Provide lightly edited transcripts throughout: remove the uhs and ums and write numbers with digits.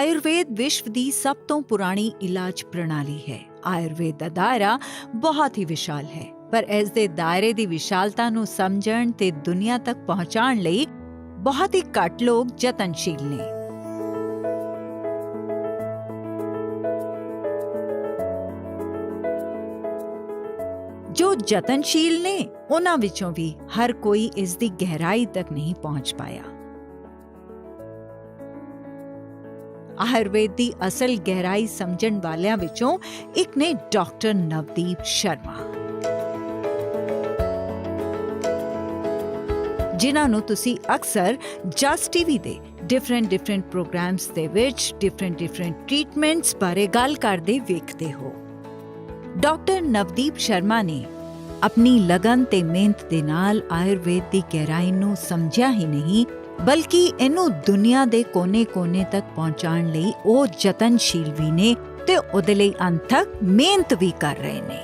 ਆਯੁਰਵੇਦ ਵਿਸ਼ਵ ਦੀ ਸਭ ਤੋਂ ਪੁਰਾਣੀ ਇਲਾਜ ਪ੍ਰਣਾਲੀ ਹੈ। ਆਯੁਰਵੇਦ ਦਾ ਦਾਇਰਾ ਬਹੁਤ ਹੀ ਵਿਸ਼ਾਲ ਹੈ, ਪਰ ਇਸ ਦੇ ਦਾਇਰੇ ਦੀ ਵਿਸ਼ਾਲਤਾ ਨੂੰ ਸਮਝਣ ਤੇ ਦੁਨੀਆ ਤੱਕ ਪਹੁੰਚਾਉਣ ਲਈ ਬਹੁਤ ਹੀ ਘੱਟ ਲੋਕ ਯਤਨਸ਼ੀਲ ਨੇ। ਜੋ ਯਤਨਸ਼ੀਲ ਨੇ, ਉਹਨਾਂ ਵਿੱਚੋਂ ਵੀ ਹਰ ਕੋਈ ਇਸ ਦੀ ਗਹਿਰਾਈ ਤੱਕ ਨਹੀਂ ਪਹੁੰਚ ਪਾਇਆ। ਆਯੁਰਵੇਦ ਦੀ ਅਸਲ ਗਹਿਰਾਈ ਸਮਝਣ ਵਾਲਿਆਂ ਵਿੱਚੋਂ ਇੱਕ ਨੇ ਡਾਕਟਰ ਨਵਦੀਪ ਸ਼ਰਮਾ, ਜਿਨ੍ਹਾਂ ਨੂੰ ਤੁਸੀਂ ਅਕਸਰ ਜਸ ਟੀਵੀ ਦੇ ਡਿਫਰੈਂਟ ਪ੍ਰੋਗਰਾਮਸ ਦੇ ਵਿੱਚ ਡਿਫਰੈਂਟ ਟ੍ਰੀਟਮੈਂਟਸ ਬਾਰੇ ਗੱਲ ਕਰਦੇ ਵੇਖਦੇ ਹੋ। ਡਾਕਟਰ ਨਵਦੀਪ ਸ਼ਰਮਾ ਨੇ ਆਪਣੀ ਲਗਨ ਤੇ ਮਿਹਨਤ ਦੇ ਨਾਲ ਆਯੁਰਵੇਦ ਦੀ ਗਹਿਰਾਈ ਨੂੰ ਸਮਝਿਆ ਹੀ ਨਹੀਂ, ਬਲਕਿ ਇਹਨੂੰ ਦੁਨੀਆ ਦੇ ਕੋਨੇ-ਕੋਨੇ ਤੱਕ ਪਹੁੰਚਾਉਣ ਲਈ ਉਹ ਯਤਨਸ਼ੀਲ ਵੀ ਨੇ ਤੇ ਉਹਦੇ ਲਈ ਅੰਤ ਤੱਕ ਮਿਹਨਤ ਵੀ ਕਰ ਰਹੇ ਨੇ।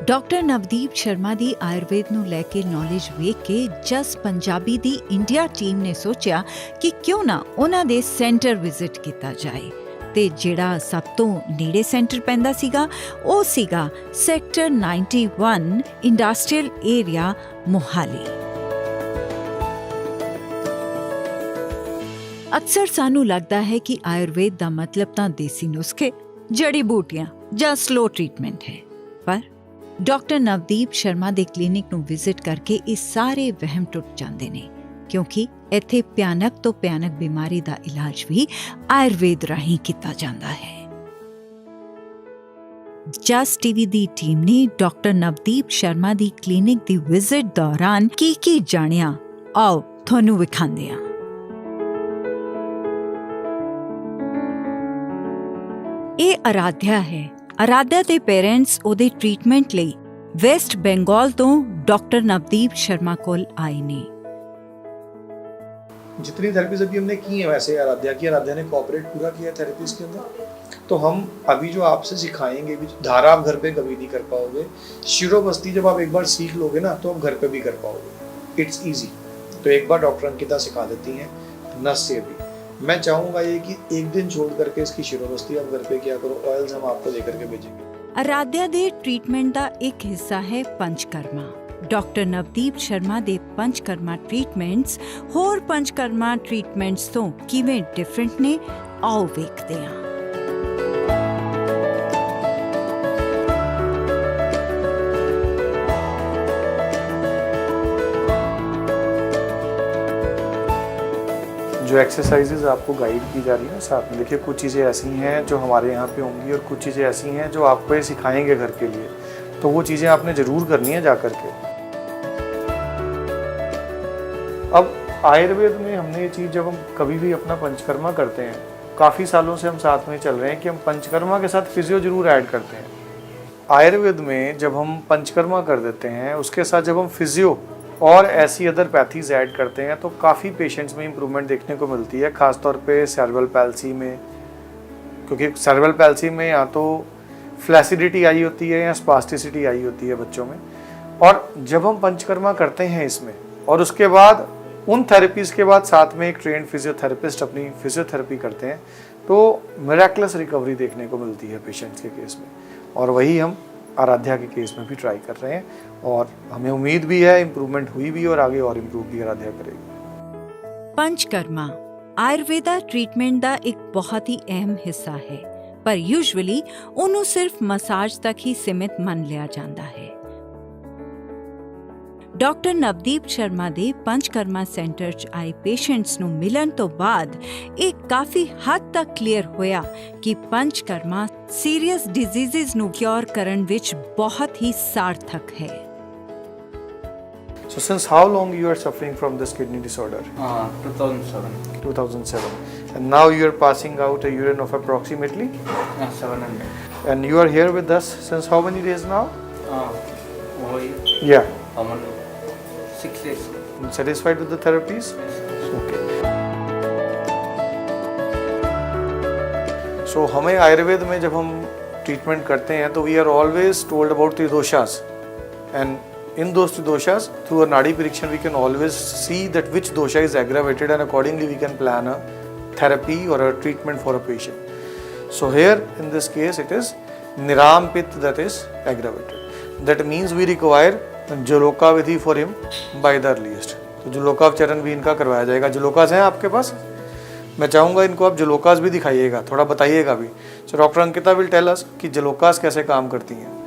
ਡਾਕਟਰ ਨਵਦੀਪ ਸ਼ਰਮਾ ਦੀ ਆਯੁਰਵੇਦ ਨੂੰ ਲੈ ਕੇ ਨੌਲੇਜ ਵੇਖ ਕੇ ਜਸ ਪੰਜਾਬੀ ਦੀ ਇੰਡੀਆ ਟੀਮ ਨੇ ਸੋਚਿਆ ਕਿ ਕਿਉਂ ਨਾ ਉਹਨਾਂ ਦੇ ਸੈਂਟਰ ਵਿਜ਼ਿਟ ਕੀਤਾ ਜਾਏ, ਤੇ ਜਿਹੜਾ ਸਭ ਤੋਂ ਨੇੜੇ ਸੈਂਟਰ ਪੈਂਦਾ ਸੀਗਾ ਉਹ ਸੀਗਾ ਸੈਕਟਰ 91 ਇੰਡਸਟਰੀਅਲ ਏਰੀਆ ਮੋਹਾਲੀ। ਅਕਸਰ ਸਾਨੂੰ ਲੱਗਦਾ ਹੈ ਕਿ ਆਯੁਰਵੇਦ ਦਾ ਮਤਲਬ ਤਾਂ ਦੇਸੀ ਨੁਸਖੇ, ਜੜੀ ਬੂਟੀਆਂ ਜਾਂ ਸਲੋ ਟ੍ਰੀਟਮੈਂਟ ਹੈ, ਪਰ ਡਾਕਟਰ ਨਵਦੀਪ ਸ਼ਰਮਾ ਦੇ ਕਲੀਨਿਕ ਨੂੰ ਵਿਜ਼ਿਟ ਕਰਕੇ ਇਹ ਸਾਰੇ ਵਹਿਮ ਟੁੱਟ ਜਾਂਦੇ ਨੇ, ਕਿਉਂਕਿ ਇੱਥੇ ਭਿਆਨਕ ਤੋਂ ਭਿਆਨਕ ਬਿਮਾਰੀ ਦਾ ਇਲਾਜ ਵੀ ਆਯੁਰਵੇਦ ਰਾਹੀਂ ਕੀਤਾ ਜਾਂਦਾ ਹੈ। ਜਸ ਟੀਵੀ ਦੀ ਟੀਮ ਨੇ ਡਾਕਟਰ ਨਵਦੀਪ ਸ਼ਰਮਾ ਦੀ ਕਲੀਨਿਕ ਦੀ ਵਿਜ਼ਿਟ ਦੌਰਾਨ ਕੀ ਜਾਣਿਆ, ਆਓ ਤੁਹਾਨੂੰ ਵਿਖਾਉਂਦੇ ਹਾਂ। ਇਹ ਅਰਾਧਿਆ ਹੈ। ਅਰਾਧਿਆ ਦੇ ਪੇਰੈਂਟਸ ਉਹਦੇ ਟ੍ਰੀਟਮੈਂਟ ਲਈ ਵੈਸਟ ਬੰਗਾਲ ਤੋਂ ਡਾਕਟਰ ਨਵਦੀਪ ਸ਼ਰਮਾ ਕੋਲ आए ने। जितनी थेरेपीज अभी हमने की है, वैसे आराध्या ने कोऑपरेट पूरा किया थेरेपीज के अंदर। तो हम अभी जो आपसे सिखाएंगे भी, धारा आप घर पे कभी नहीं कर पाओगे। शिरोबस्ती जब आप एक बार सीख लोगे ना तो आप घर पे भी कर पाओगे, इट्स ईजी। तो एक बार डॉक्टर अंकिता सिखा देती हैं नस से भी। मैं चाहूँगा ये कि एक दिन छोड़ करके इसकी शिरोबस्ती आप घर पे किया करो, ऑयल्स हम आपको दे करके भेजेंगे। ਅਰਾਧਿਆ ਦੇ ਟ੍ਰੀਟਮੈਂਟ ਦਾ ਇੱਕ ਹਿੱਸਾ ਹੈ ਪੰਚਕਰਮਾ। ਡਾਕਟਰ ਨਵਦੀਪ ਸ਼ਰਮਾ ਦੇ ਪੰਚਕਰਮਾ ਟ੍ਰੀਟਮੈਂਟਸ ਹੋਰ ਪੰਚਕਰਮਾ ਟ੍ਰੀਟਮੈਂਟਸ ਤੋਂ ਕਿਵੇਂ ਡਿਫਰੈਂਟ ਨੇ, ਆਓ ਵੇਖਦੇ ਹਾਂ। जो एक्सरसाइजेज आपको गाइड की जा रही है साथ में, देखिए कुछ चीज़ें ऐसी हैं जो हमारे यहाँ पे होंगी और कुछ चीज़ें ऐसी हैं जो आपको ये सिखाएंगे घर के लिए, तो वो चीज़ें आपने ज़रूर करनी है जा कर के। अब आयुर्वेद में हमने ये चीज़, जब हम कभी भी अपना पंचकर्मा करते हैं, काफ़ी सालों से हम साथ में चल रहे हैं कि हम पंचकर्मा के साथ फिजियो जरूर ऐड करते हैं। आयुर्वेद में जब हम पंचकर्मा कर देते हैं, उसके साथ जब हम फिजियो और ऐसी अदर पैथीज ऐड करते हैं तो काफ़ी पेशेंट्स में इम्प्रूवमेंट देखने को मिलती है, ख़ासतौर पे सेरेब्रल पैल्सी में। क्योंकि सेरेब्रल पैल्सी में या तो फ्लैसिडिटी आई होती है या स्पास्टिसिटी आई होती है बच्चों में, और जब हम पंचकर्मा करते हैं इसमें और उसके बाद उन थेरेपीज़ के बाद साथ में एक ट्रेंड फिजियोथेरेपिस्ट अपनी फिजियोथेरेपी करते हैं, तो मिरेक्युलस रिकवरी देखने को मिलती है पेशेंट्स के केस में। और वही हम आराध्या के केस में भी ट्राई कर रहे हैं, और हमें उम्मीद भी है इम्प्रूवमेंट हुई भी और आगे और इम्प्रूव भी आराध्या करेगी। ਪੰਚਕਰਮਾ ਆਯੁਰਵੇਦਾ ਟ੍ਰੀਟਮੈਂਟ ਦਾ ਇੱਕ ਬਹੁਤ ਹੀ ਅਹਿਮ ਹਿੱਸਾ ਹੈ, ਪਰ ਯੂਜੂਅਲੀ ਉਹਨੂੰ ਸਿਰਫ ਮਸਾਜ ਤੱਕ ਹੀ ਸੀਮਿਤ ਮੰਨ ਲਿਆ ਜਾਂਦਾ ਹੈ। ਡਾਕਟਰ ਨਵਦੀਪ ਸ਼ਰਮਾ ਦੇ ਪੰਚਕਰਮਾ ਸੈਂਟਰ 'ਚ ਆਏ ਪੇਸ਼ੈਂਟਸ ਨੂੰ ਮਿਲਣ ਤੋਂ ਬਾਅਦ ਇਹ ਕਾਫੀ ਹੱਦ ਤੱਕ ਕਲੀਅਰ ਹੋਇਆ ਕਿ ਪੰਚਕਰਮਾ ਸੀਰੀਅਸ ਡਿਜ਼ੀਜ਼ਸ ਨੂੰ ਕਿਉਰ ਕਰਨ ਵਿੱਚ ਬਹੁਤ ਹੀ ਸਾਰਥਕ ਹੈ। So since how long you are suffering from this kidney disorder? 2007. 2007. And now you are passing out a urine of approximately? 700. And you are here with us since how many days now? Yeah. 6 days. Satisfied with the therapies? Okay. So हमें आयुर्वेद में जब हम treatment करते हैं तो we are always told about the doshas, and In those two doshas, through a nadi parikshan, we can always see that which dosha is aggravated, and accordingly we can plan a therapy or a treatment for a patient. So here in this case it is Niram Pitta that is aggravated. That means we require Jaloka Vidhi for him by the earliest. तो जलोकावचरण भी इनका करवाया जाएगा। जलोकास हैं आपके पास? मैं चाहूँगा इनको आप जलोकास भी दिखाइएगा, थोड़ा बताइएगा भी। So doctor Ankita will tell us कि जलोकास कैसे काम करती हैं।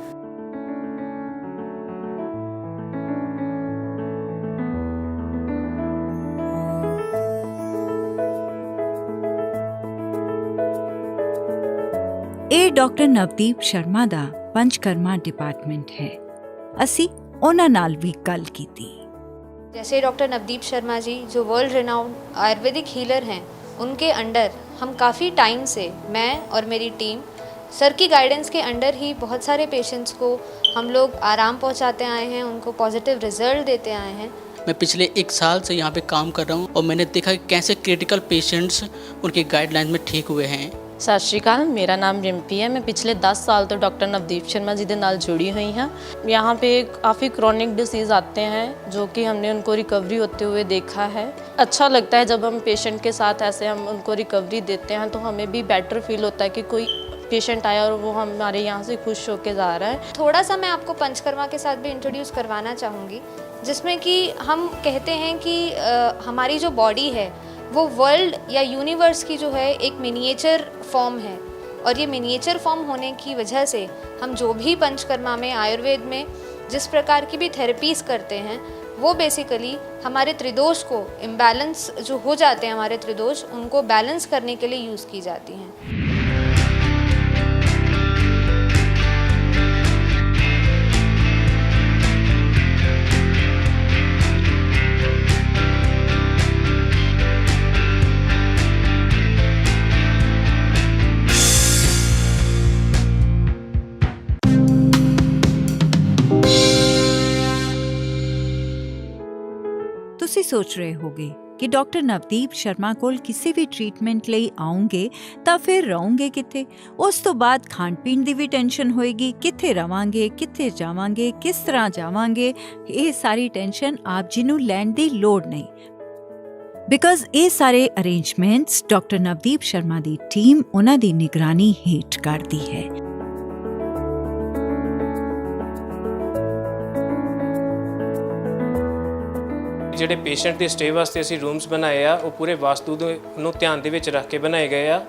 ਇਹ ਡਾਕਟਰ ਨਵਦੀਪ ਸ਼ਰਮਾ ਦਾ ਪੰਚਕਰਮਾ ਡਿਪਾਰਟਮੈਂਟ ਹੈ। ਅਸੀਂ ਉਹਨਾਂ ਨਾਲ ਵੀ ਗੱਲ ਕੀਤੀ। जैसे डॉक्टर नवदीप शर्मा जी जो वर्ल्ड रिनाउंड आयुर्वेदिक हीलर हैं, उनके अंडर हम काफ़ी टाइम से मैं और मेरी टीम सर की गाइडेंस के अंडर ही बहुत सारे पेशेंट्स को हम लोग आराम पहुंचाते आए हैं, उनको पॉजिटिव रिजल्ट देते आए हैं। मैं पिछले 1 साल से यहाँ पे काम कर रहा हूँ और मैंने देखा कि कैसे क्रिटिकल पेशेंट्स उनके गाइडलाइन में ठीक हुए हैं। ਸਤਿ ਸ਼੍ਰੀ ਅਕਾਲ, मेरा नाम रिम्पी है। मैं पिछले 10 साल तो डॉक्टर नवदीप शर्मा जी के नाल जुड़ी हुई हाँ। यहाँ पे काफ़ी क्रॉनिक डिसीज़ आते हैं जो कि हमने उनको रिकवरी होते हुए देखा है। अच्छा लगता है जब हम पेशेंट के साथ ऐसे हम उनको रिकवरी देते हैं, तो हमें भी बेटर फील होता है कि कोई पेशेंट आया और वो हमारे यहाँ से खुश होकर जा रहा है। थोड़ा सा मैं आपको पंचकर्मा के साथ भी इंट्रोड्यूस करवाना चाहूँगी, जिसमें कि हम कहते हैं कि हमारी जो बॉडी है वो वर्ल्ड या यूनिवर्स की जो है एक मिनिएचर फॉर्म है, और ये मिनिएचर फॉर्म होने की वजह से हम जो भी पंचकर्मा में आयुर्वेद में जिस प्रकार की भी थेरेपीज़ करते हैं, वो बेसिकली हमारे त्रिदोष को इम्बैलेंस जो हो जाते हैं, हमारे त्रिदोष उनको बैलेंस करने के लिए यूज़ की जाती हैं। ਤੁਸੀਂ ਸੋਚ ਰਹੇ ਹੋਗੇ ਕਿ ਡਾਕਟਰ ਨਵਦੀਪ ਸ਼ਰਮਾ ਕੋਲ ਕਿਸੇ ਵੀ ਟ੍ਰੀਟਮੈਂਟ ਲਈ ਆਉਂਗੇ ਤਾਂ ਫਿਰ ਰਹੋਗੇ ਕਿੱਥੇ? ਉਸ ਤੋਂ ਬਾਅਦ ਖਾਣ ਪੀਣ ਦੀ ਵੀ ਟੈਨਸ਼ਨ ਹੋਏਗੀ, ਕਿੱਥੇ ਰਵਾਂਗੇ, ਕਿੱਥੇ ਜਾਵਾਂਗੇ, ਕਿਸ ਤਰ੍ਹਾਂ ਜਾਵਾਂਗੇ। ਇਹ ਸਾਰੀ ਟੈਨਸ਼ਨ ਆਪ ਜੀ ਨੂੰ ਲੈਣ ਦੀ ਲੋੜ ਨਹੀਂ, ਬਿਕਾਜ਼ ਇਹ ਸਾਰੇ ਅਰੇਂਜਮੈਂਟਸ ਡਾਕਟਰ ਨਵਦੀਪ ਸ਼ਰਮਾ ਦੀ ਟੀਮ ਉਹਨਾਂ ਦੀ ਨਿਗਰਾਨੀ ਹੇਠ ਕਰਦੀ ਹੈ। ਜਿਹੜੇ ਪੇਸ਼ੈਂਟ ਦੇ ਸਟੇ ਵਾਸਤੇ ਅਸੀਂ ਰੂਮਸ ਬਣਾਏ ਆ, ਉਹ ਪੂਰੇ ਵਾਸਤੂ ਨੂੰ ਧਿਆਨ ਦੇ ਵਿੱਚ ਰੱਖ ਕੇ ਬਣਾਏ ਗਏ ਆ।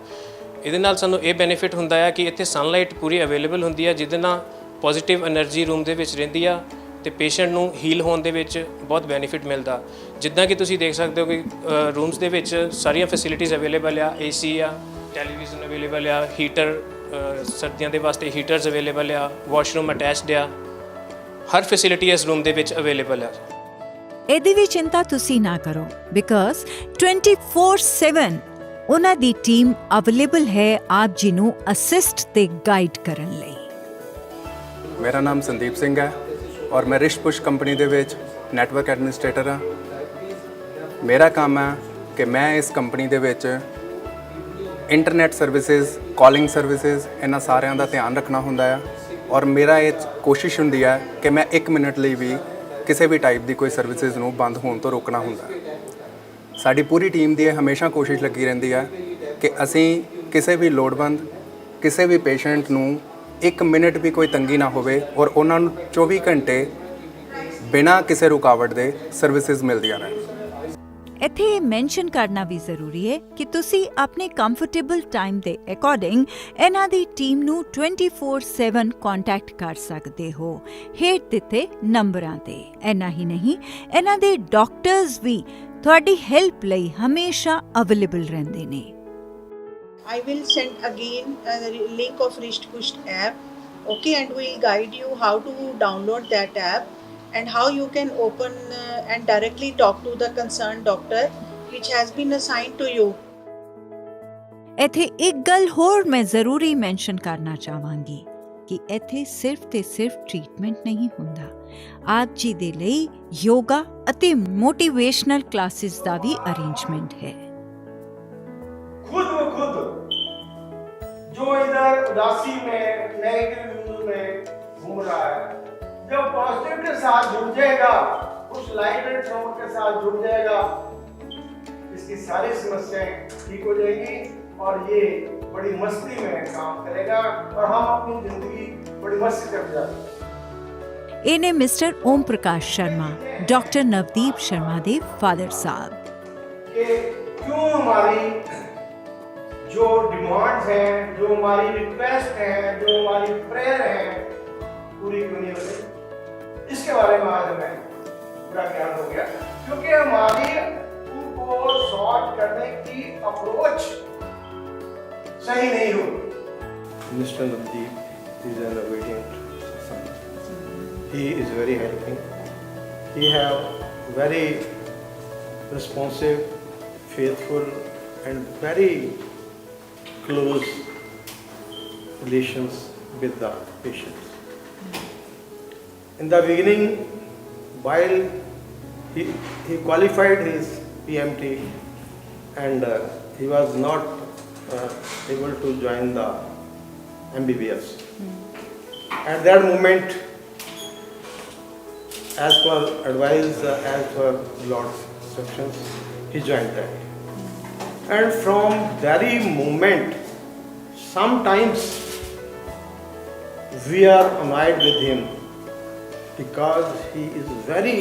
ਇਹਦੇ ਨਾਲ ਸਾਨੂੰ ਇਹ ਬੈਨੀਫਿਟ ਹੁੰਦਾ ਆ ਕਿ ਇੱਥੇ ਸਨਲਾਈਟ ਪੂਰੀ ਅਵੇਲੇਬਲ ਹੁੰਦੀ ਆ, ਜਿਹਦੇ ਨਾਲ ਪੋਜ਼ਿਟਿਵ એનર્ਜੀ ਰੂਮ ਦੇ ਵਿੱਚ ਰਹਿੰਦੀ ਆ ਤੇ ਪੇਸ਼ੈਂਟ ਨੂੰ ਹੀਲ ਹੋਣ ਦੇ ਵਿੱਚ ਬਹੁਤ ਬੈਨੀਫਿਟ ਮਿਲਦਾ। ਜਿੱਦਾਂ ਕਿ ਤੁਸੀਂ ਦੇਖ ਸਕਦੇ ਹੋ ਕਿ ਰੂਮਸ ਦੇ ਵਿੱਚ ਸਾਰੀਆਂ ਫੈਸਿਲਿਟੀਜ਼ ਅਵੇਲੇਬਲ ਆ, AC ਆ, ਟੈਲੀਵਿਜ਼ਨ ਅਵੇਲੇਬਲ ਆ, ਹੀਟਰ ਸਰਦੀਆਂ ਦੇ ਵਾਸਤੇ ਹੀਟਰਸ ਅਵੇਲੇਬਲ ਆ, ਵਾਸ਼ਰੂਮ ਅਟੈਚਡ ਆ, ਹਰ ਫੈਸਿਲਿਟੀ ਇਸ ਰੂਮ ਦੇ ਵਿੱਚ ਅਵੇਲੇਬਲ ਆ। ਇਹਦੀ ਵੀ ਚਿੰਤਾ ਤੁਸੀਂ ਨਾ ਕਰੋ, ਬਿਕਾਜ਼ 24/7 ਉਹਨਾਂ ਦੀ ਟੀਮ ਅਵੇਲੇਬਲ ਹੈ ਆਪ ਜੀ ਨੂੰ ਅਸਿਸਟ ਤੇ ਗਾਈਡ ਕਰਨ ਲਈ। ਮੇਰਾ ਨਾਮ ਸੰਦੀਪ ਸਿੰਘ ਹੈ ਔਰ ਮੈਂ ਰਿਸ਼ਪੁਸ਼ ਕੰਪਨੀ ਦੇ ਵਿੱਚ ਨੈਟਵਰਕ ਐਡਮਿਨਿਸਟ੍ਰੇਟਰ ਹਾਂ। ਮੇਰਾ ਕੰਮ ਹੈ ਕਿ ਮੈਂ ਇਸ ਕੰਪਨੀ ਦੇ ਵਿੱਚ ਇੰਟਰਨੈਟ ਸਰਵਿਸਿਜ਼, ਕਾਲਿੰਗ ਸਰਵਿਸਿਜ਼, ਇਹਨਾਂ ਸਾਰਿਆਂ ਦਾ ਧਿਆਨ ਰੱਖਣਾ ਹੁੰਦਾ ਹੈ। ਔਰ ਮੇਰਾ ਇਹ ਕੋਸ਼ਿਸ਼ ਹੁੰਦੀ ਹੈ ਕਿ ਮੈਂ 1 ਮਿੰਟ ਲਈ ਵੀ ਕਿਸੇ ਵੀ ਟਾਈਪ ਦੀ ਕੋਈ ਸਰਵਿਸਿਜ਼ ਨੂੰ ਬੰਦ ਹੋਣ ਤੋਂ ਰੋਕਣਾ ਹੁੰਦਾ ਹੈ। ਸਾਡੀ ਪੂਰੀ ਟੀਮ ਦੀ ਇਹ ਹਮੇਸ਼ਾ ਕੋਸ਼ਿਸ਼ ਲੱਗੀ ਰਹਿੰਦੀ ਹੈ ਕਿ ਅਸੀਂ ਕਿਸੇ ਵੀ ਲੋੜਵੰਦ, ਕਿਸੇ ਵੀ ਪੇਸ਼ੈਂਟ ਨੂੰ 1 ਮਿੰਟ ਵੀ ਕੋਈ ਤੰਗੀ ਨਾ ਹੋਵੇ ਔਰ ਉਹਨਾਂ ਨੂੰ 24 ਘੰਟੇ ਬਿਨਾਂ ਕਿਸੇ ਰੁਕਾਵਟ ਦੇ ਸਰਵਿਸਿਜ਼ ਮਿਲਦੀਆਂ ਰਹਿਣ। ਇੱਥੇ ਇਹ ਮੈਂਸ਼ਨ ਕਰਨਾ ਵੀ ਜ਼ਰੂਰੀ ਹੈ ਕਿ ਤੁਸੀਂ ਆਪਣੇ ਕੰਫਰਟੇਬਲ ਟਾਈਮ ਦੇ ਅਕੋਰਡਿੰਗ ਇਹਨਾਂ ਦੀ ਟੀਮ ਨੂੰ 24/7 ਕੰਟੈਕਟ ਕਰ ਸਕਦੇ ਹੋ ਹੇਠ ਦਿੱਤੇ ਨੰਬਰਾਂ ਤੇ। ਇੰਨਾ ਹੀ ਨਹੀਂ, ਇਹਨਾਂ ਦੇ ਡਾਕਟਰਸ ਵੀ ਤੁਹਾਡੀ ਹੈਲਪ ਲਈ ਹਮੇਸ਼ਾ ਅਵੇਲੇਬਲ ਰਹਿੰਦੇ ਨੇ। I will send again a link of Rishtpush app, okay, and we'll guide you how to download that app and how you can open and directly talk to the concerned doctor which has been assigned to you. ਇੱਥੇ ਇੱਕ ਗੱਲ ਹੋਰ ਮੈਂ ਜ਼ਰੂਰੀ mention ਕਰਨਾ ਚਾਹਾਂਗੀ ਕਿ ਇੱਥੇ ਸਿਰਫ ਤੇ ਸਿਰਫ ਟ੍ਰੀਟਮੈਂਟ ਨਹੀਂ ਹੁੰਦਾ, ਆਪ ਜੀ ਦੇ ਲਈ ਯੋਗਾ ਅਤੇ ਮੋਟੀਵੇਸ਼ਨਲ ਕਲਾਸਿਸ ਦਾ ਵੀ ਅਰੇਂਜਮੈਂਟ ਹੈ। खुद ब खुद जो इधर उदासी में नेगेटिव में घूम रहा है, जब पॉजिटिव के साथ जुड़ जाएगा, उस लाइट एंड साउंड के साथ जुड़ जाएगा, इसकी सारी समस्याएं ठीक हो जाएगी और ये बड़ी मस्ती में काम करेगा और हम अपनी जिंदगी बड़ी मस्ती से गुजारेंगे। इन्हें मिस्टर ओम प्रकाश शर्मा, डॉक्टर नवदीप शर्मा दे फादर साहब। कि क्यों हमारी जो डिमांड्स हैं, जो हमारी रिक्वेस्ट हैं, जो हमारी प्रेयर हैं, पूरी क्यों नहीं हो रही, इसके बारे में आज हमें पूरा ज्ञान हो गया। क्योंकि हमारी उनको सॉल्व करने की अप्रोच सही नहीं होगी। Mr. Navdeep is an obedient son. He is very helping. He have very responsive, faithful and very close relations with the patients. In the beginning, while he qualified his PMT and he was not able to join the MBBS. At that moment, as per advice, as per Lord's instructions, he joined that. And from very moment, sometimes we are annoyed with him because he is very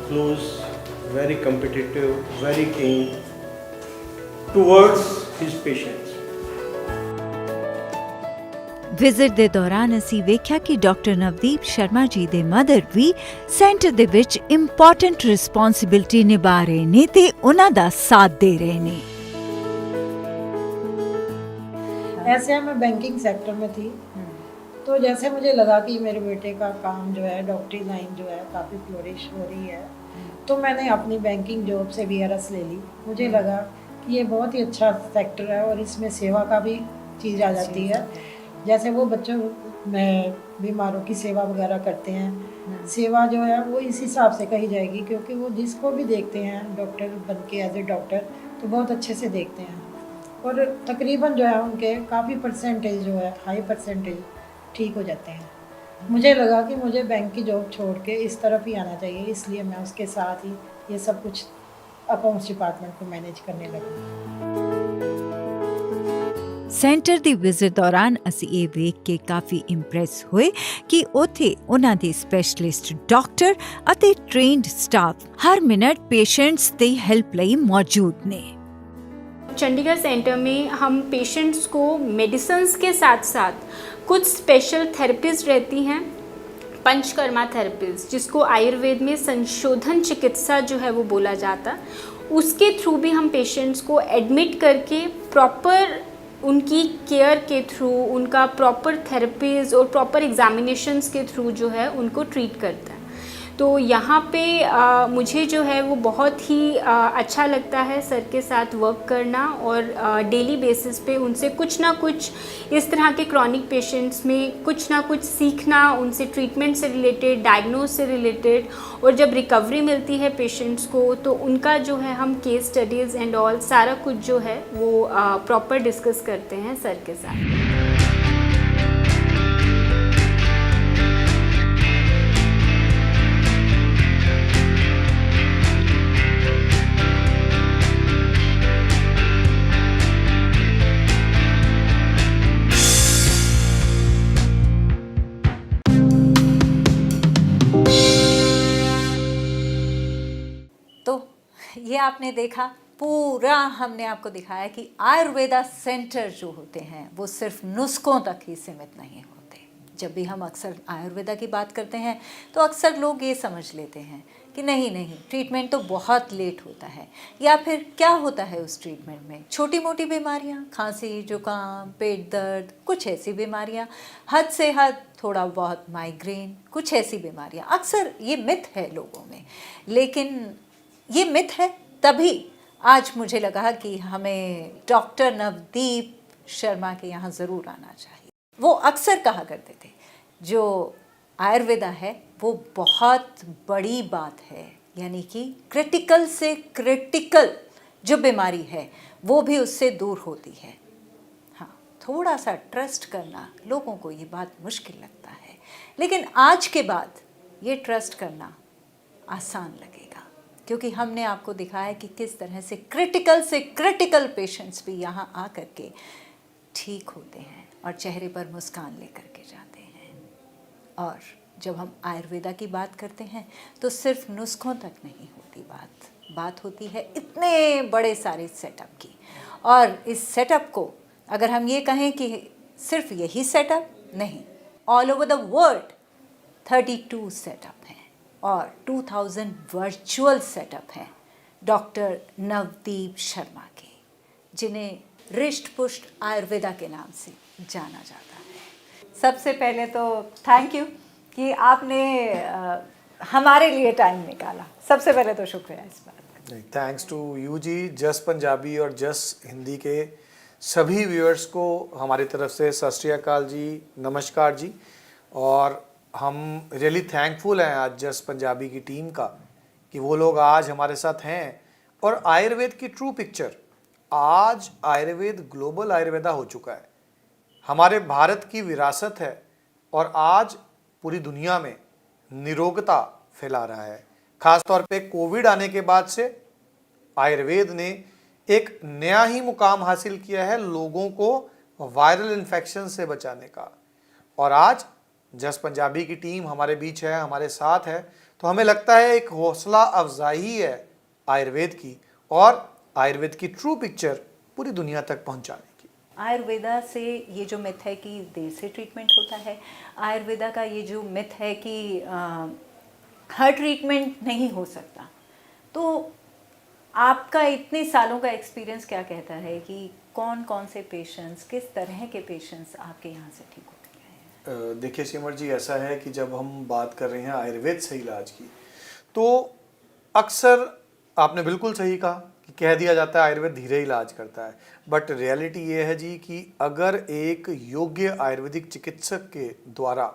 close, very competitive, very keen towards his patients. Visit ਦੇ ਦੌਰਾਨ ਅਸੀਂ ਵੇਖਿਆ ਕਿ doctor Navdeep Sharma ji ਦੇ mother ਵੀ centre ਦੇ ਵਿੱਚ important responsibility ਨਿਭਾ ਰਹੇ ਨੇ ਤੇ ਉਹਨਾਂ ਦਾ ਸਾਥ ਦੇ ਰਹੇ ਨੇ। ऐसे मैं बैंकिंग सेक्टर में थी, तो जैसे मुझे लगा कि मेरे बेटे का काम जो है, डॉक्टरी लाइन जो है काफ़ी फ्लोरिश हो रही है, तो मैंने अपनी बैंकिंग जॉब से VRS ले ली। मुझे लगा कि ये बहुत ही अच्छा सेक्टर है और इसमें सेवा का भी चीज़ आ जाती है। जैसे वो बच्चों में बीमारों की सेवा वगैरह करते हैं, सेवा जो है वो इस हिसाब से कही जाएगी, क्योंकि वो जिसको भी देखते हैं डॉक्टर बन के एज ए डॉक्टर, तो बहुत अच्छे से देखते हैं और तकरीबन जो है उनके काफ़ी परसेंटेज जो है, हाई परसेंटेज ठीक हो जाते हैं। मुझे लगा कि मुझे बैंक की जॉब छोड़ के इस तरफ ही आना चाहिए, इसलिए मैं उसके साथ ही ये सब कुछ अकाउंट्स डिपार्टमेंट को मैनेज करने लगी। ਸੈਂਟਰ ਦੀ ਵਿਜ਼ਿਟ ਦੌਰਾਨ ਅਸੀਂ ਇਹ ਵੇਖ ਕੇ ਕਾਫੀ ਇੰਪ੍ਰੈਸ ਹੋਏ ਕਿ ਉੱਥੇ ਉਹਨਾਂ ਦੇ ਸਪੈਸ਼ਲਿਸਟ ਡਾਕਟਰ ਅਤੇ ਟ੍ਰੇਨਡ ਸਟਾਫ ਹਰ ਮਿੰਟ ਪੇਸ਼ੈਂਟਸ ਦੀ ਹੈਲਪ ਲਈ ਮੌਜੂਦ ਨੇ। चंडीगढ़ सेंटर में हम पेशेंट्स को मेडिसिन्स के साथ साथ कुछ स्पेशल थेरेपीज रहती हैं, पंचकर्मा थेरेपीज, जिसको आयुर्वेद में संशोधन चिकित्सा जो है वो बोला जाता, उसके थ्रू भी हम पेशेंट्स को एडमिट करके प्रॉपर उनकी केयर के थ्रू, उनका प्रॉपर थेरेपीज और प्रॉपर एग्जामिनेशंस के थ्रू जो है उनको ट्रीट करता है। तो यहाँ पे मुझे जो है वो बहुत ही अच्छा लगता है सर के साथ वर्क करना और डेली बेसिस पे उनसे कुछ ना कुछ इस तरह के क्रॉनिक पेशेंट्स में कुछ ना कुछ सीखना, उनसे ट्रीटमेंट से रिलेटेड, डायग्नोज से रिलेटेड, और जब रिकवरी मिलती है पेशेंट्स को तो उनका जो है हम केस स्टडीज़ एंड ऑल सारा कुछ जो है वो प्रॉपर डिस्कस करते हैं सर के साथ। ये आपने देखा, पूरा हमने आपको दिखाया कि आयुर्वेदा सेंटर जो होते हैं वो सिर्फ नुस्खों तक ही सीमित नहीं होते। जब भी हम अक्सर आयुर्वेदा की बात करते हैं तो अक्सर लोग ये समझ लेते हैं कि नहीं ट्रीटमेंट तो बहुत लेट होता है, या फिर क्या होता है उस ट्रीटमेंट में, छोटी मोटी बीमारियां, खांसी, जुकाम, पेट दर्द, कुछ ऐसी बीमारियां, हद से हद थोड़ा बहुत माइग्रेन, कुछ ऐसी बीमारियां। अक्सर ये मिथ है लोगों में, लेकिन ये मिथ है तभी आज मुझे लगा कि हमें डॉक्टर नवदीप शर्मा के यहाँ ज़रूर आना चाहिए। वो अक्सर कहा करते थे जो आयुर्वेदा है वो बहुत बड़ी बात है, यानी कि क्रिटिकल से क्रिटिकल जो बीमारी है वो भी उससे दूर होती है। हाँ, थोड़ा सा ट्रस्ट करना लोगों को ये बात मुश्किल लगता है, लेकिन आज के बाद ये ट्रस्ट करना आसान लगेगा, क्योंकि हमने आपको दिखाया कि किस तरह से क्रिटिकल पेशेंट्स भी यहाँ आ कर के ठीक होते हैं और चेहरे पर मुस्कान लेकर के जाते हैं। और जब हम आयुर्वेदा की बात करते हैं तो सिर्फ नुस्खों तक नहीं होती बात होती है इतने बड़े सारे सेटअप की। और इस सेटअप को अगर हम ये कहें कि सिर्फ यही सेटअप नहीं, all over the world 32 setup हैं और 2000 वर्चुअल सेटअप हैं डॉक्टर नवदीप शर्मा के, जिन्हें रिष्ट पुष्ट आयुर्वेदा के नाम से जाना जाता है। सबसे पहले तो थैंक यू कि आपने हमारे लिए टाइम निकाला। सबसे पहले तो शुक्रिया इस बात का। थैंक्स टू यू जी, जस पंजाबी और जस हिंदी के सभी व्यूअर्स को हमारी तरफ से सत श्री अकाल जी, नमस्कार जी। और हम रियली थैंकफुल हैं आज जस पंजाबी की टीम का कि वो लोग आज हमारे साथ हैं। और आयुर्वेद की ट्रू पिक्चर, आज आयुर्वेद ग्लोबल आयुर्वेदा हो चुका है, हमारे भारत की विरासत है और आज पूरी दुनिया में निरोगता फैला रहा है। खास तौर पे कोविड आने के बाद से आयुर्वेद ने एक नया ही मुकाम हासिल किया है लोगों को वायरल इन्फेक्शन से बचाने का। और आज जस पंजाबी की टीम हमारे बीच है, हमारे साथ है, तो हमें लगता है एक हौसला अफजाई है आयुर्वेद की और आयुर्वेद की ट्रू पिक्चर पूरी दुनिया तक पहुंचाने की। आयुर्वेदा से ये जो मिथ है कि देर से ट्रीटमेंट होता है, आयुर्वेदा का ये जो मिथ है कि हर ट्रीटमेंट नहीं हो सकता, तो आपका इतने सालों का एक्सपीरियंस क्या कहता है कि कौन कौन से पेशेंट्स, किस तरह के पेशेंट्स आपके यहाँ से ठीक होते हैं? देखिए सिमर जी, ऐसा है कि जब हम बात कर रहे हैं आयुर्वेद से इलाज की, तो अक्सर आपने बिल्कुल सही कहा कि कह दिया जाता है आयुर्वेद धीरे इलाज करता है, बट रियलिटी ये है जी कि अगर एक योग्य आयुर्वेदिक चिकित्सक के द्वारा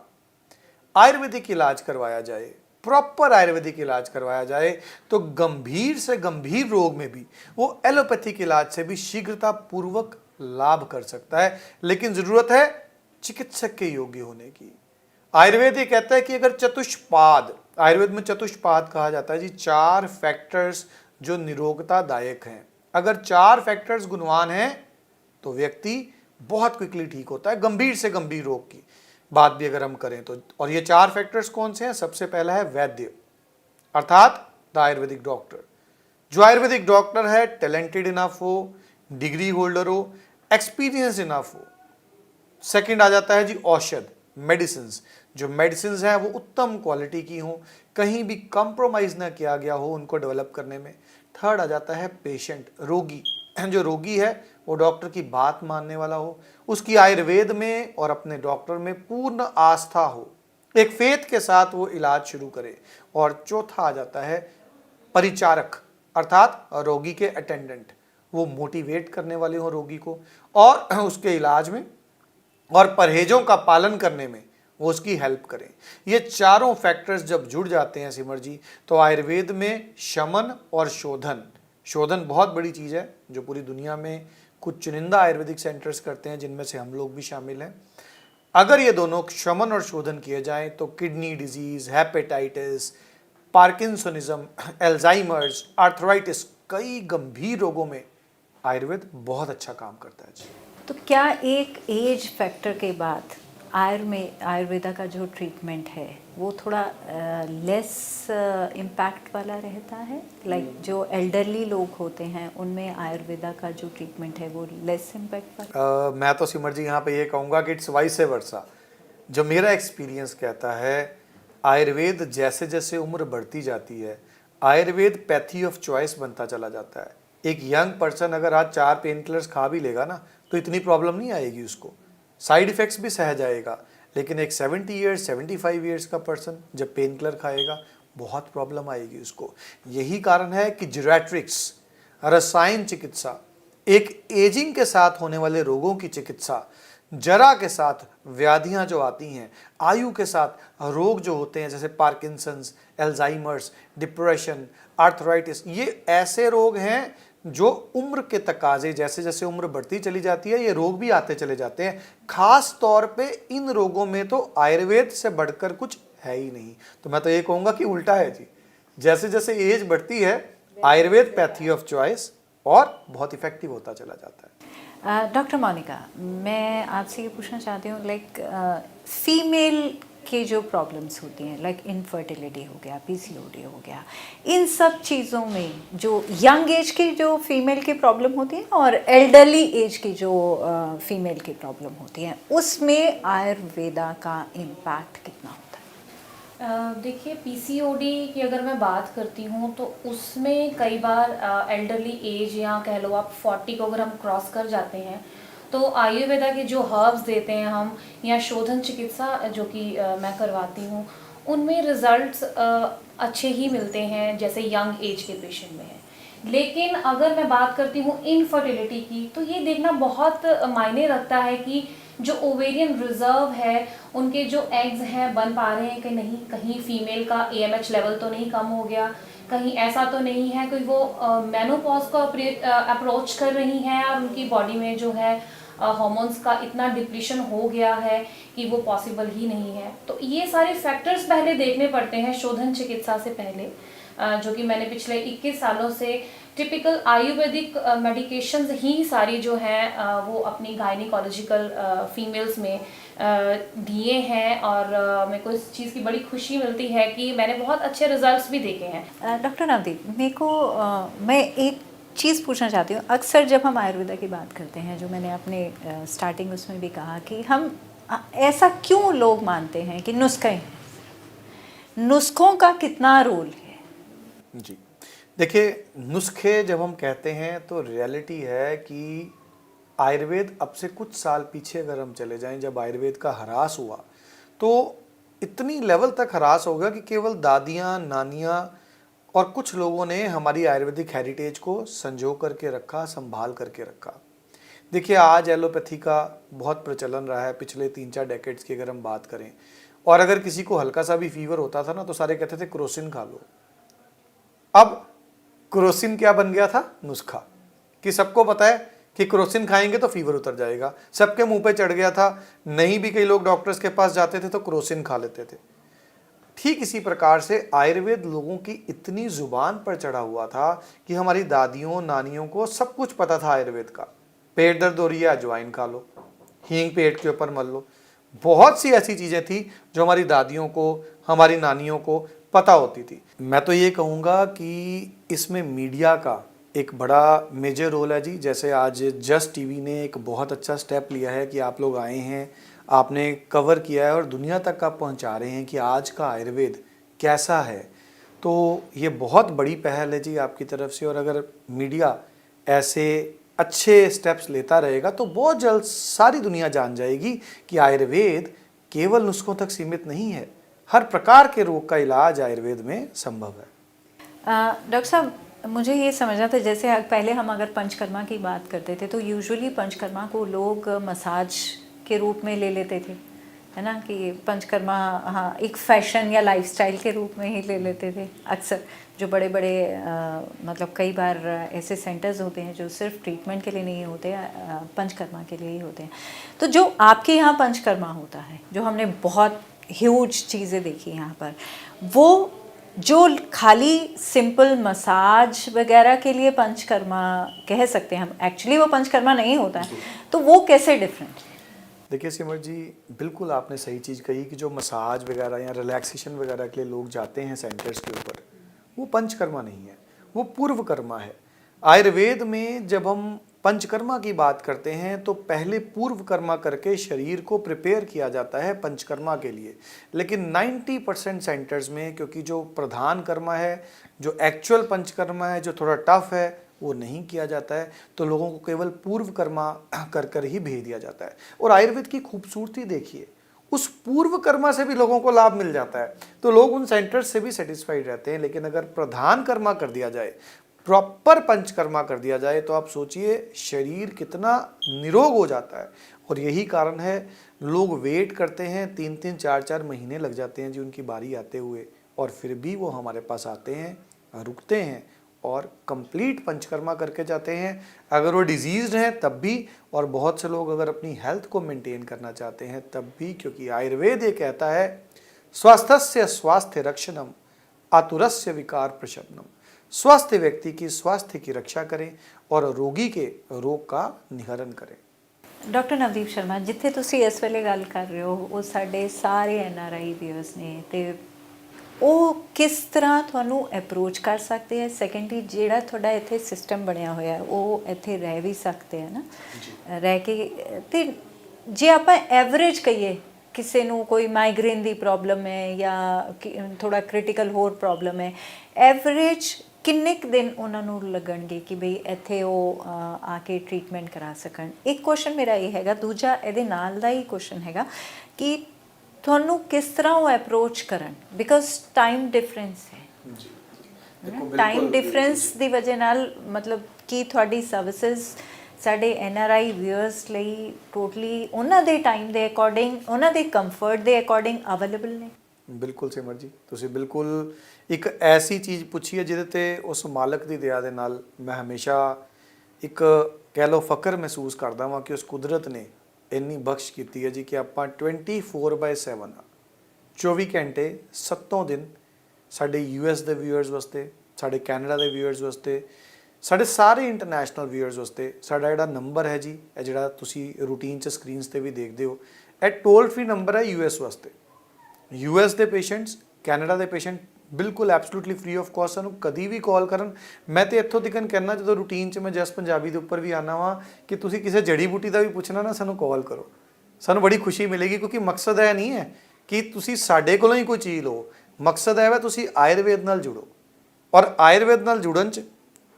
आयुर्वेदिक इलाज करवाया जाए, प्रॉपर आयुर्वेदिक इलाज करवाया जाए, तो गंभीर से गंभीर रोग में भी वो एलोपैथिक इलाज से भी शीघ्रता पूर्वक लाभ कर सकता है। लेकिन ज़रूरत है चिकित्सक के योग्य होने की। आयुर्वेद ये कहता है कि अगर चतुष्पाद, आयुर्वेद में चतुष्पाद कहा जाता है जी, 4 फैक्टर्स जो निरोगतादायक हैं, अगर 4 फैक्टर्स गुणवान हैं तो व्यक्ति बहुत क्विकली ठीक होता है गंभीर से गंभीर रोग की बात भी अगर हम करें तो। और ये 4 फैक्टर्स कौन से हैं? सबसे पहला है वैद्य, अर्थात द आयुर्वेदिक डॉक्टर। जो आयुर्वेदिक डॉक्टर है टैलेंटेड इनफ हो, डिग्री होल्डर हो, एक्सपीरियंस इनफ हो। सेकंड आ जाता है जी औषध, मेडिसिन्स। जो मेडिसिन्स हैं वो उत्तम क्वालिटी की हों, कहीं भी कंप्रोमाइज़ ना किया गया हो उनको डेवलप करने में। थर्ड आ जाता है पेशेंट, रोगी। जो रोगी है वो डॉक्टर की बात मानने वाला हो, उसकी आयुर्वेद में और अपने डॉक्टर में पूर्ण आस्था हो, एक फेथ के साथ वो इलाज शुरू करे। और चौथा आ जाता है परिचारक, अर्थात रोगी के अटेंडेंट। वो मोटिवेट करने वाले हों रोगी को और उसके इलाज में और परहेजों का पालन करने में वो उसकी हेल्प करें। ये चारों फैक्टर्स जब जुड़ जाते हैं सिमर जी, तो आयुर्वेद में शमन और शोधन, शोधन बहुत बड़ी चीज़ है जो पूरी दुनिया में कुछ चुनिंदा आयुर्वेदिक सेंटर्स करते हैं, जिनमें से हम लोग भी शामिल हैं। अगर ये दोनों शमन और शोधन किए जाएं तो kidney disease, hepatitis, parkinsonism, Alzheimer's, arthritis, कई गंभीर रोगों में आयुर्वेद बहुत अच्छा काम करता है जी। तो क्या एक एज फैक्टर के बाद आयुर्वेदा का जो ट्रीटमेंट है वो थोड़ा लेस इम्पैक्ट वाला रहता है? लाइक जो एल्डरली लोग होते हैं उनमें आयुर्वेदा का जो ट्रीटमेंट है वो लेस इम्पैक्ट वाला? मैं तो सिमर जी यहाँ पे ये कहूँगा कि इट्स वाइस वर्सा। जो मेरा एक्सपीरियंस कहता है, आयुर्वेद जैसे जैसे उम्र बढ़ती जाती है, आयुर्वेद पैथी ऑफ चॉइस बनता चला जाता है। एक यंग पर्सन अगर आज 4 पेन किलर्स खा भी लेगा ना तो इतनी प्रॉब्लम नहीं आएगी उसको, साइड इफ़ेक्ट्स भी सह जाएगा। लेकिन एक 70 ईयर्स 75 ईयर्स का पर्सन जब पेन किलर खाएगा बहुत प्रॉब्लम आएगी उसको। यही कारण है कि जीरियाट्रिक्स, रसायन चिकित्सा, एक एजिंग के साथ होने वाले रोगों की चिकित्सा, जरा के साथ व्याधियां जो आती हैं, आयु के साथ रोग जो होते हैं जैसे पार्किंसंस, एल्जाइमर्स, डिप्रेशन, आर्थराइटिस, ये ऐसे रोग हैं जो उम्र के तकाजे, जैसे जैसे उम्र बढ़ती चली जाती है ये रोग भी आते चले जाते हैं। खास तौर पे इन रोगों में तो आयुर्वेद से बढ़कर कुछ है ही नहीं। तो मैं तो ये कहूँगा कि उल्टा है जी, जैसे जैसे एज बढ़ती है आयुर्वेद पैथी ऑफ चॉइस और बहुत इफेक्टिव होता चला जाता है। डॉक्टर मोनिका, मैं आपसे ये पूछना चाहती हूँ, लाइक फीमेल के जो प्रॉब्लम्स होती हैं, लाइक इनफर्टिलिटी हो गया, पीसीओडी हो गया, इन सब चीज़ों में जो यंग एज की जो फीमेल की प्रॉब्लम होती है और एल्डरली एज की जो फीमेल की प्रॉब्लम होती है, उसमें आयुर्वेदा का इम्पैक्ट कितना होता है? देखिए, पीसीओडी की अगर मैं बात करती हूँ तो उसमें कई बार एल्डरली एज या कह लो आप 40 को अगर हम क्रॉस कर जाते हैं तो आयुर्वेदा के जो हर्ब्स देते हैं हम, या शोधन चिकित्सा जो कि मैं करवाती हूँ, उनमें रिजल्ट्स अच्छे ही मिलते हैं जैसे यंग एज के पेशेंट में है। लेकिन अगर मैं बात करती हूँ इनफर्टिलिटी की, तो ये देखना बहुत मायने रखता है कि जो ओवेरियन रिजर्व है, उनके जो एग्स हैं बन पा रहे हैं कि नहीं, कहीं फीमेल का AMH लेवल तो नहीं कम हो गया, कहीं ऐसा तो नहीं है कि वो मेनोपॉज को अप्रोच कर रही हैं और उनकी बॉडी में जो है हार्मोन्स का इतना डिप्लीशन हो गया है कि वो पॉसिबल ही नहीं है। तो ये सारे फैक्टर्स पहले देखने पड़ते हैं शोधन चिकित्सा से पहले, जो कि मैंने पिछले 21 सालों से टिपिकल आयुर्वेदिक मेडिकेशंस ही सारी जो हैं वो अपनी गायनिकोलॉजिकल फीमेल्स में दिए हैं, और मेरे को इस चीज़ की बड़ी खुशी मिलती है कि मैंने बहुत अच्छे रिजल्ट्स भी देखे हैं। डॉक्टर नवदीप, मेरे को मैं एक चीज़ पूछना चाहती हूँ। अक्सर जब हम आयुर्वेदा की बात करते हैं, जो मैंने अपने स्टार्टिंग उसमें भी कहा कि हम ऐसा क्यों लोग मानते हैं कि नुस्खे हैं, नुस्खों का कितना रोल है? जी देखिए, नुस्खे जब हम कहते हैं तो रियलिटी है कि आयुर्वेद अब से कुछ साल पीछे अगर हम चले जाएं, जब आयुर्वेद का ह्रास हुआ तो इतनी लेवल तक ह्रास हो गया कि केवल दादियाँ, नानियाँ और कुछ लोगों ने हमारी आयुर्वेदिक हेरिटेज को संजो करके रखा, संभाल करके रखा। देखिए, आज एलोपैथी का बहुत प्रचलन रहा है पिछले 3-4 डेकेड्स की अगर हम बात करें, और अगर किसी को हल्का सा भी फीवर होता था ना तो सारे कहते थे क्रोसिन खा लो। अब क्रोसिन क्या बन गया था? नुस्खा, कि सबको पता है कि क्रोसिन खाएंगे तो फीवर उतर जाएगा, सबके मुंह पे चढ़ गया था। नहीं भी कई लोग डॉक्टर्स के पास जाते थे तो क्रोसिन खा लेते थे। ठीक इसी प्रकार से आयुर्वेद लोगों की इतनी जुबान पर चढ़ा हुआ था कि हमारी दादियों, नानियों को सब कुछ पता था आयुर्वेद का। पेट दर्द हो रही है, अजवाइन खा लो, हींग पेट के ऊपर मल लो। बहुत सी ऐसी चीज़ें थी जो हमारी दादियों को, हमारी नानियों को पता होती थी। मैं तो ये कहूँगा कि इसमें मीडिया का एक बड़ा मेजर रोल है जी। जैसे आज जस्ट टीवी ने एक बहुत अच्छा स्टेप लिया है कि आप लोग आए हैं, आपने कवर किया है और दुनिया तक आप पहुंचा रहे हैं कि आज का आयुर्वेद कैसा है। तो ये बहुत बड़ी पहल है जी आपकी तरफ से, और अगर मीडिया ऐसे अच्छे स्टेप्स लेता रहेगा तो बहुत जल्द सारी दुनिया जान जाएगी कि आयुर्वेद केवल नुस्खों तक सीमित नहीं है, हर प्रकार के रोग का इलाज आयुर्वेद में संभव है। डॉक्टर साहब, मुझे ये समझना था, जैसे पहले हम अगर पंचकर्मा की बात करते थे तो यूजुअली पंचकर्मा को लोग मसाज के रूप में ले लेते थे, है ना, कि पंचकर्मा हाँ एक फैशन या लाइफस्टाइल के रूप में ही ले लेते थे। अक्सर जो बड़े बड़े मतलब कई बार ऐसे सेंटर्स होते हैं जो सिर्फ ट्रीटमेंट के लिए नहीं होते, पंचकर्मा के लिए ही होते हैं। तो जो आपके यहाँ पंचकर्मा होता है, जो हमने बहुत ह्यूज चीज़ें देखी यहाँ पर, वो जो खाली सिंपल मसाज वगैरह के लिए पंचकर्मा कह सकते हैं हम, एक्चुअली वो पंचकर्मा नहीं होता है, तो वो कैसे डिफरेंट? देखिए सिमर जी, बिल्कुल आपने सही चीज़ कही कि जो मसाज वगैरह या रिलैक्सेशन वगैरह के लिए लोग जाते हैं सेंटर्स के ऊपर, वो पंचकर्मा नहीं है, वो पूर्वकर्मा है। आयुर्वेद में जब हम पंचकर्मा की बात करते हैं तो पहले पूर्वकर्मा करके शरीर को प्रिपेयर किया जाता है पंचकर्मा के लिए। लेकिन 90% सेंटर्स में, क्योंकि जो प्रधान कर्मा है, जो एक्चुअल पंचकर्मा है, जो थोड़ा टफ है, वो नहीं किया जाता है, तो लोगों को केवल पूर्वकर्मा कर ही भेज दिया जाता है। और आयुर्वेद की खूबसूरती देखिए, उस पूर्वकर्मा से भी लोगों को लाभ मिल जाता है, तो लोग उन सेंटर्स से भी सेटिस्फाइड रहते हैं। लेकिन अगर प्रधान कर्मा कर दिया जाए, प्रॉपर पंचकर्मा कर दिया जाए, तो आप सोचिए शरीर कितना निरोग हो जाता है। और यही कारण है लोग वेट करते हैं, 3-3, 4-4 महीने लग जाते हैं जी उनकी बारी आते हुए, और फिर भी वो हमारे पास आते हैं, रुकते हैं और कंप्लीट पंचकर्मा करके जाते हैं। अगर वो डिजीज्ड हैं तब भी, और बहुत से लोग अगर अपनी हेल्थ को मेंटेन करना चाहते हैं तब भी, क्योंकि आयुर्वेद ये कहता है स्वास्थ्य स्वास्थ्य रक्षणम आतुरस्य विकार प्रशमनम। स्वस्थ व्यक्ति की स्वास्थ्य की रक्षा करें और रोगी के रोग का निहरण करें। ਡਾਕਟਰ ਨਵਦੀਪ ਸ਼ਰਮਾ, ਜਿੱਥੇ ਤੁਸੀਂ ਇਸ ਵੇਲੇ ਗੱਲ ਕਰ ਰਹੇ ਹੋ ਉਹ ਸਾਡੇ ਸਾਰੇ NRI ਵੀਅਰਸ ਨੇ, ਤੇ ਉਹ ਕਿਸ ਤਰ੍ਹਾਂ ਤੁਹਾਨੂੰ ਅਪਰੋਚ ਕਰ ਸਕਦੇ ਆ? ਸੈਕੰਡਲੀ, ਜਿਹੜਾ ਤੁਹਾਡਾ ਇੱਥੇ ਸਿਸਟਮ ਬਣਿਆ ਹੋਇਆ ਉਹ ਇੱਥੇ ਰਹਿ ਵੀ ਸਕਦੇ ਆ ਨਾ, ਰਹਿ ਕੇ, ਤੇ ਜੇ ਆਪਾਂ ਐਵਰੇਜ ਕਹੀਏ ਕਿਸੇ ਨੂੰ ਕੋਈ ਮਾਈਗ੍ਰੇਨ ਦੀ ਪ੍ਰੋਬਲਮ ਹੈ ਜਾਂ ਥੋੜਾ ਕ੍ਰਿਟੀਕਲ ਹੋਰ ਪ੍ਰੋਬਲਮ ਹੈ, ਐਵਰੇਜ ਕਿੰਨੇ ਕੁ ਦਿਨ ਉਹਨਾਂ ਨੂੰ ਲੱਗਣਗੇ ਕਿ ਬਈ ਇੱਥੇ ਉਹ ਆ ਕੇ ਟ੍ਰੀਟਮੈਂਟ ਕਰਾ ਸਕਣ? ਇੱਕ ਕੁਐਸਚਨ ਮੇਰਾ ਇਹ ਹੈਗਾ। ਦੂਜਾ ਇਹਦੇ ਨਾਲ ਦਾ ਹੀ ਕੁਐਸਚਨ ਹੈਗਾ ਕਿ ਤੁਹਾਨੂੰ ਕਿਸ ਤਰ੍ਹਾਂ ਉਹ ਅਪਰੋਚ ਕਰਨ, ਬਿਕੋਜ਼ ਟਾਈਮ ਡਿਫਰੈਂਸ ਹੈ। ਟਾਈਮ ਡਿਫਰੈਂਸ ਦੀ ਵਜ੍ਹਾ ਨਾਲ ਮਤਲਬ ਕਿ ਤੁਹਾਡੀ ਸਰਵਿਸਿਜ਼ ਸਾਡੇ NRI ਵਿਅਰਸ ਲਈ ਟੋਟਲੀ ਉਹਨਾਂ ਦੇ ਟਾਈਮ ਦੇ ਅਕੋਰਡਿੰਗ, ਉਹਨਾਂ ਦੇ ਕੰਫਰਟ ਦੇ ਅਕੋਰਡਿੰਗ ਅਵੇਲੇਬਲ ਨੇ? ਬਿਲਕੁਲ ਸਿਮਰ ਜੀ, ਤੁਸੀਂ ਬਿਲਕੁਲ ਇੱਕ ਐਸੀ ਚੀਜ਼ ਪੁੱਛੀ ਹੈ ਜਿਹਦੇ ਤੇ ਉਸ ਮਾਲਕ ਦੀ ਦਇਆ ਦੇ ਨਾਲ ਮੈਂ ਹਮੇਸ਼ਾ ਇੱਕ ਕਹਿ ਲਓ ਫਖਰ ਮਹਿਸੂਸ ਕਰਦਾ ਵਾਂ ਕਿ ਉਸ ਕੁਦਰਤ ਨੇ ਇੰਨੀ ਬਖਸ਼ ਕੀਤੀ ਹੈ ਜੀ ਕਿ ਆਪਾਂ 24/7 24 ਘੰਟੇ 7 ਦਿਨ ਸਾਡੇ US ਦੇ ਵਿਊਅਰਸ ਵਾਸਤੇ, ਸਾਡੇ ਕੈਨੇਡਾ ਦੇ ਵਿਊਅਰਸ ਵਾਸਤੇ, ਸਾਡੇ ਸਾਰੇ ਇੰਟਰਨੈਸ਼ਨਲ ਵਿਊਅਰਸ ਵਾਸਤੇ ਸਾਡਾ ਜਿਹੜਾ ਨੰਬਰ ਹੈ ਜੀ, ਇਹ ਜਿਹੜਾ ਤੁਸੀਂ ਰੂਟੀਨ 'ਚ ਸਕਰੀਨਸ ਤੇ ਵੀ ਦੇਖਦੇ ਹੋ, ਇਹ ਟੋਲ ਫ੍ਰੀ ਨੰਬਰ ਹੈ US ਵਾਸਤੇ। US ਦੇ ਪੇਸ਼ੈਂਟਸ, ਕੈਨੇਡਾ ਦੇ ਪੇਸ਼ੈਂਟ ਬਿਲਕੁਲ ਐਬਸੋਲੂਟਲੀ ਫ੍ਰੀ ਆਫ ਕਾਸਟ ਸਾਨੂੰ ਕਦੀ ਵੀ ਕਾਲ ਕਰਨ। ਮੈਂ ਤੇ ਇੱਥੋਂ ਤੱਕ ਕਹਿੰਦਾ ਜਦੋਂ ਰੂਟੀਨ 'ਚ ਮੈਂ ਜਸ ਪੰਜਾਬੀ ਦੇ ਉੱਪਰ ਵੀ ਆਉਣਾ ਵਾਂ ਕਿ ਤੁਸੀਂ ਕਿਸੇ ਜੜੀ ਬੂਟੀ ਦਾ ਵੀ ਪੁੱਛਣਾ ਨਾ, ਸਾਨੂੰ ਕਾਲ ਕਰੋ, ਸਾਨੂੰ ਬੜੀ ਖੁਸ਼ੀ ਮਿਲੇਗੀ। ਕਿਉਂਕਿ ਮਕਸਦ ਇਹ ਨਹੀਂ ਹੈ ਕਿ ਤੁਸੀਂ ਸਾਡੇ ਕੋਲੋਂ ਹੀ ਕੋਈ ਚੀਜ਼ ਲਓ, ਮਕਸਦ ਇਹ ਹੈ ਤੁਸੀਂ ਆਯੁਰਵੇਦ ਨਾਲ ਜੁੜੋ, ਔਰ ਆਯੁਰਵੇਦ ਨਾਲ ਜੁੜਨ 'ਚ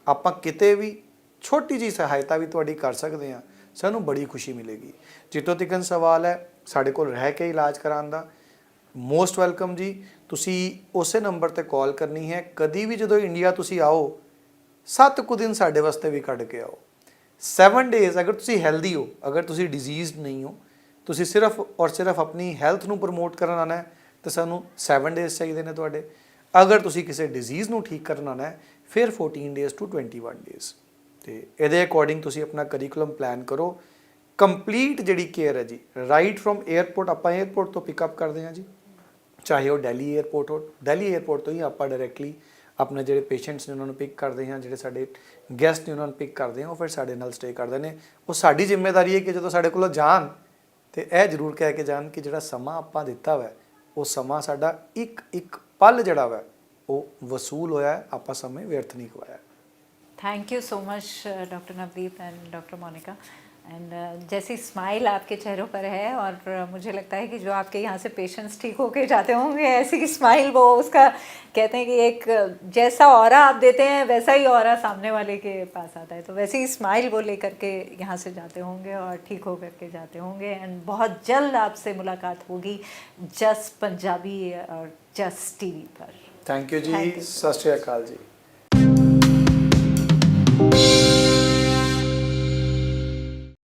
ਆਪਾਂ ਕਿਤੇ ਵੀ ਛੋਟੀ ਜਿਹੀ ਸਹਾਇਤਾ ਵੀ ਤੁਹਾਡੀ ਕਰ ਸਕਦੇ ਹਾਂ, ਸਾਨੂੰ ਬੜੀ ਖੁਸ਼ੀ ਮਿਲੇਗੀ। ਜਿੱਥੋਂ ਤੱਕ ਸਵਾਲ ਹੈ ਸਾਡੇ ਕੋਲ ਰਹਿ ਕੇ ਇਲਾਜ ਕਰਾਉਣ ਦਾ, ਮੋਸਟ ਵੈਲਕਮ ਜੀ। ਤੁਸੀਂ ਉਸੇ ਨੰਬਰ ਤੇ ਕਾਲ ਕਰਨੀ ਹੈ। ਕਦੀ ਵੀ ਜਦੋਂ ਇੰਡੀਆ ਤੁਸੀਂ ਆਓ 7 ਕੁ ਦਿਨ ਸਾਡੇ ਵਾਸਤੇ ਵੀ ਕੱਢ ਕੇ ਆਓ। 7 ਡੇਜ਼ ਅਗਰ ਤੁਸੀਂ ਹੈਲਦੀ ਹੋ, ਅਗਰ ਤੁਸੀਂ ਡਿਜ਼ੀਜ਼ਡ ਨਹੀਂ ਹੋ, ਤੁਸੀਂ ਸਿਰਫ ਔਰ ਸਿਰਫ ਆਪਣੀ ਹੈਲਥ ਨੂੰ ਪ੍ਰਮੋਟ ਕਰਨ ਆਉਣਾ ਹੈ ਤਾਂ ਸਾਨੂੰ 7 ਡੇਜ਼ ਚਾਹੀਦੇ ਨੇ ਤੁਹਾਡੇ। ਅਗਰ ਤੁਸੀਂ ਕਿਸੇ ਡਿਜ਼ੀਜ਼ ਨੂੰ ਠੀਕ ਕਰਨ ਆਉਣਾ ਹੈ ਫਿਰ 14 ਡੇਜ਼ ਟੂ 21 ਡੇਜ਼। ਤੇ ਇਹਦੇ ਅਕੋਰਡਿੰਗ ਤੁਸੀਂ ਆਪਣਾ ਕਰਿਕੂਲਮ ਪਲਾਨ ਕਰੋ। ਕੰਪਲੀਟ ਜਿਹੜੀ ਕੇਅਰ ਹੈ ਜੀ, ਰਾਈਟ ਫਰੋਮ 에ਅਰਪੋਰਟ, ਆਪਾਂ 에ਅਰਪੋਰਟ ਤੋਂ ਪਿਕਅਪ ਕਰਦੇ ਹਾਂ ਜੀ, ਚਾਹੇ ਉਹ ਦਿੱਲੀ 에ਅਰਪੋਰਟ ਹੋ, ਦਿੱਲੀ 에ਅਰਪੋਰਟ ਤੋਂ ਹੀ ਆਪਾਂ ਡਾਇਰੈਕਟਲੀ ਆਪਣੇ ਜਿਹੜੇ ਪੇਸ਼ੈਂਟਸ ਨੇ ਉਹਨਾਂ ਨੂੰ ਪਿਕ ਕਰਦੇ ਹਾਂ, ਜਿਹੜੇ ਸਾਡੇ ਗੈਸਟ ਨੇ ਉਹਨਾਂ ਨੂੰ ਪਿਕ ਕਰਦੇ ਹਾਂ, ਉਹ ਫਿਰ ਸਾਡੇ ਨਾਲ ਸਟੇ ਕਰਦੇ ਨੇ। ਉਹ ਸਾਡੀ ਜ਼ਿੰਮੇਵਾਰੀ ਹੈ ਕਿ ਜਦੋਂ ਸਾਡੇ ਕੋਲੋਂ ਜਾਣ ਤੇ ਇਹ ਜ਼ਰੂਰ ਕਹਿ ਕੇ ਜਾਣ ਕਿ ਜਿਹੜਾ ਸਮਾਂ ਆਪਾਂ ਦਿੱਤਾ ਵਾ ਉਹ ਸਮਾਂ ਸਾਡਾ ਇੱਕ ਪਲ ਜਿਹੜਾ ਵਾ ਉਹ ਵਸੂਲ ਹੋਇਆ, ਆਪਾਂ ਸਮੇਂ ਵਿਅਰਥ नहीं करवाया। Thank you so much doctor Navdeep and doctor Monika. एंड जैसी स्माइल आपके चेहरों पर है, और मुझे लगता है कि जो आपके यहाँ से पेशेंट्स ठीक होके जाते होंगे, ऐसी की स्माइल, वो उसका कहते हैं कि एक जैसा ऑरा आप देते हैं वैसा ही ऑरा सामने वाले के पास आता है, तो वैसी ही स्माइल वो लेकर के यहाँ से जाते होंगे और ठीक होकर के जाते होंगे। एंड बहुत जल्द आपसे मुलाकात होगी जस पंजाबी और जस TV पर। थैंक यू जी, सत श्री अकाल जी।